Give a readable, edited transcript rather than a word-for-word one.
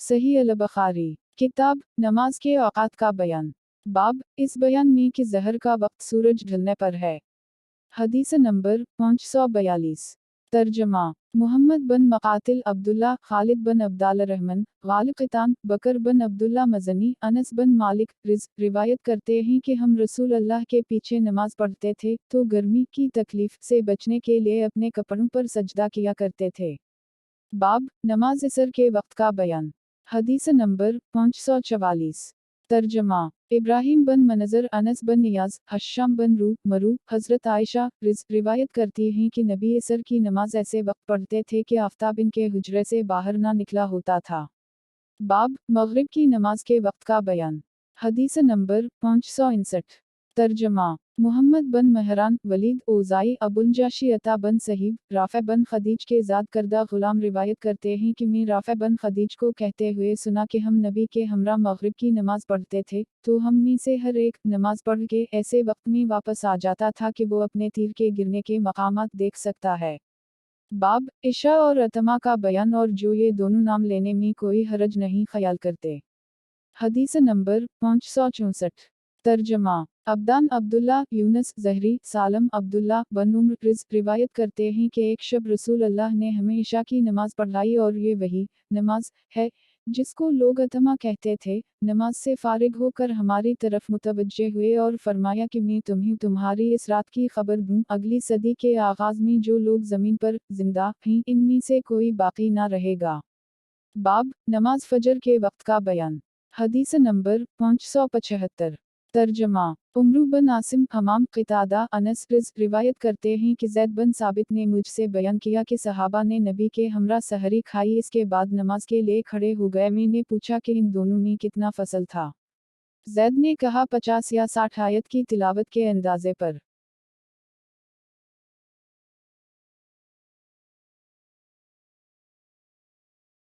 सही अल-बुखारी। किताब नमाज के औकात का बयान। बाब इस बयान में कि ज़हर का वक्त सूरज ढलने पर है। हदीस नंबर 542। तर्जमा मुहम्मद बन मकातिल अब्दुल्ला खालिद बन अब्दाल रहमान गालिब क़ितान बकर बन अब्दुल्ला मज़नी अनस बन मालिक रिवायत करते हैं कि हम रसूल अल्लाह के पीछे नमाज पढ़ते थे तो गर्मी की तकलीफ से बचने के लिए अपने कपड़ों पर सजदा किया करते थे। बाब नमाज असर के वक्त का बयान। हदीस नंबर 544। तर्जमा इब्राहिम बन मनज़र अनस बन नियाज हश्शाम बन मरू हज़रत आयशा रिवायत करती हैं कि नबी असर की नमाज ऐसे वक्त पढ़ते थे कि आफ़ताब इनके हुजरे से बाहर ना निकला होता था। बाब मग़रिब की नमाज के वक्त का बयान। हदीस नंबर 559। तर्जमा मुहम्मद बन महरान वलीद ओज़ाई अबुलजाशी अता बन सहीब राफ़े बन खदीज के ज़ाद करदा ग़ुलाम रिवायत करते हैं कि मैं राफ़े बन खदीज को कहते हुए सुना कि हम नबी के हमरा मग़रिब की नमाज पढ़ते थे तो हम में से हर एक नमाज पढ़ के ऐसे वक्त में वापस आ जाता था कि वो अपने तीर के गिरने के मकामात देख सकता है। बाब इशा और अतमा का बयान और जो ये दोनों नाम लेने में कोई हरज नहीं ख्याल करते। हदीस नंबर 564। तर्जमा अब्दान अब्दुल्ला यूनस ज़हरी सालम अब्दुल्ला बन उम्र रिवायत करते हैं कि एक शब रसूल अल्लाह ने हमें इशा की नमाज पढ़ाई और ये वही नमाज है जिसको लोग अतमा कहते थे। नमाज से फारिग होकर हमारी तरफ मुतवज्जे हुए और फरमाया कि मैं तुम्हें तुम्हारी इस रात की खबर दूं। अगली सदी के आगाज़ में जो लोग ज़मीन पर जिंदा हैं इनमें से कोई बाकी ना रहेगा। बाब नमाज फजर के वक्त का बयान। हदीस नंबर 575। तर्जमा उमरू बन आसिम हमाम क़ितादा अनस रिवायत करते हैं कि ज़ैद बन साबित ने मुझसे बयान किया कि सहाबा ने नबी के हमरा सहरी खाई इसके बाद नमाज के लिए खड़े हो गए। मैंने पूछा कि इन दोनों में कितना फसल था। ज़ैद ने कहा 50 या 60 आयत की तिलावत के अंदाजे पर।